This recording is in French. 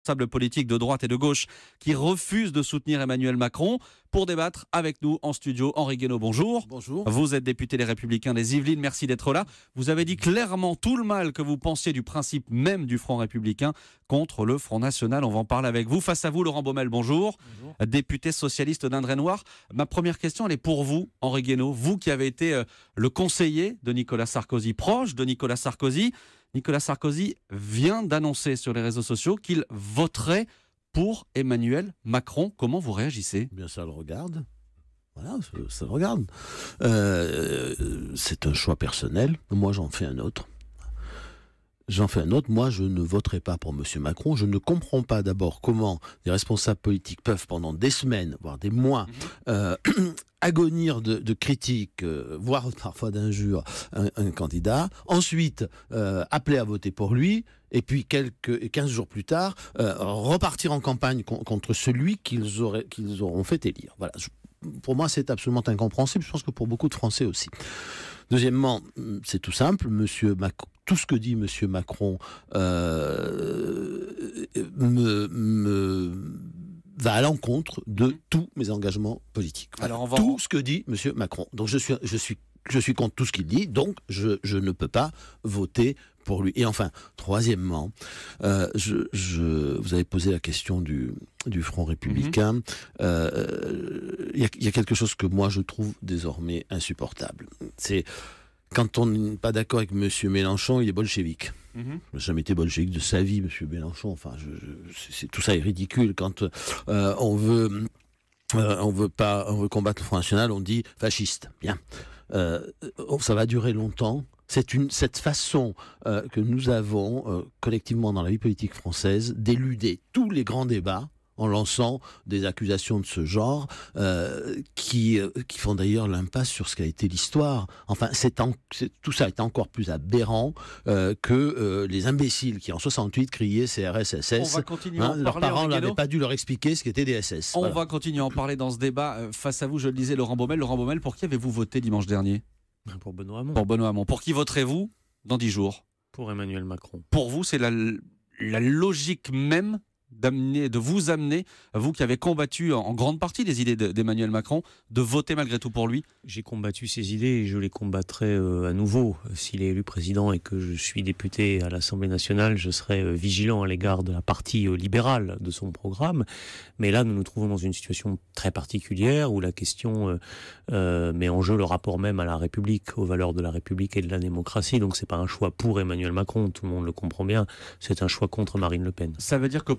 responsables politiques de droite et de gauche qui refusent de soutenir Emmanuel Macron. Pour débattre avec nous en studio, Henri Guénaud, bonjour. Bonjour. Vous êtes député Les Républicains des Yvelines, merci d'être là. Vous avez dit clairement tout le mal que vous pensiez du principe même du Front républicain contre le Front national. On va en parler avec vous. Face à vous, Laurent Baumel, bonjour. Bonjour. Député socialiste d'Indre-et-Loire. Ma première question, elle est pour vous, Henri Guénaud. Vous qui avez été le conseiller de Nicolas Sarkozy, proche de Nicolas Sarkozy. Nicolas Sarkozy vient d'annoncer sur les réseaux sociaux qu'il voterait pour Emmanuel Macron. Comment vous réagissez ? Bien, ça le regarde. Voilà, ça le regarde. C'est un choix personnel. Moi, j'en fais un autre. Moi, je ne voterai pas pour M. Macron. Je ne comprends pas d'abord comment des responsables politiques peuvent, pendant des semaines, voire des mois, agonir de critiques, voire parfois d'injures, un candidat. Ensuite, appeler à voter pour lui. Et puis, 15 jours plus tard, repartir en campagne contre celui qu'ils auront fait élire. Voilà. Pour moi, c'est absolument incompréhensible. Je pense que pour beaucoup de Français aussi. Deuxièmement, c'est tout simple. Tout ce que dit M. Macron va à l'encontre de tous mes engagements politiques. Voilà. Alors tout ce que dit M. Macron. Donc je suis contre tout ce qu'il dit, donc je ne peux pas voter pour lui. Et enfin, troisièmement, vous avez posé la question du Front républicain. Il y a quelque chose que moi je trouve désormais insupportable. C'est quand on n'est pas d'accord avec M. Mélenchon, il est bolchevique. Il n'a jamais été bolchevique de sa vie, M. Mélenchon. Enfin, tout ça est ridicule. Quand on veut combattre le Front national, on dit fasciste. Bien. Ça va durer longtemps. Cette façon que nous avons collectivement dans la vie politique française d'éluder tous les grands débats en lançant des accusations de ce genre qui font d'ailleurs l'impasse sur ce qu'a été l'histoire. Enfin, tout ça est encore plus aberrant que les imbéciles qui en 68 criaient CRS-SS. On va continuer à en leurs parler, parents n'avaient pas dû leur expliquer ce qu'étaient des SS. On va continuer à en parler dans ce débat. Face à vous, je le disais, Laurent Baumel. Laurent Baumel, pour qui avez-vous voté dimanche dernier ? Pour Benoît Hamon. Pour Benoît Hamon. Pour qui voterez-vous dans 10 jours ? Pour Emmanuel Macron. Pour vous, c'est la logique même de vous amener, vous qui avez combattu en grande partie les idées d'Emmanuel Macron, de voter malgré tout pour lui ? J'ai combattu ces idées et je les combattrai à nouveau. S'il est élu président et que je suis député à l'Assemblée nationale, je serai vigilant à l'égard de la partie libérale de son programme. Mais là, nous nous trouvons dans une situation très particulière où la question met en jeu le rapport même à la République, aux valeurs de la République et de la démocratie. Donc c'est pas un choix pour Emmanuel Macron, tout le monde le comprend bien. C'est un choix contre Marine Le Pen. Ça veut dire que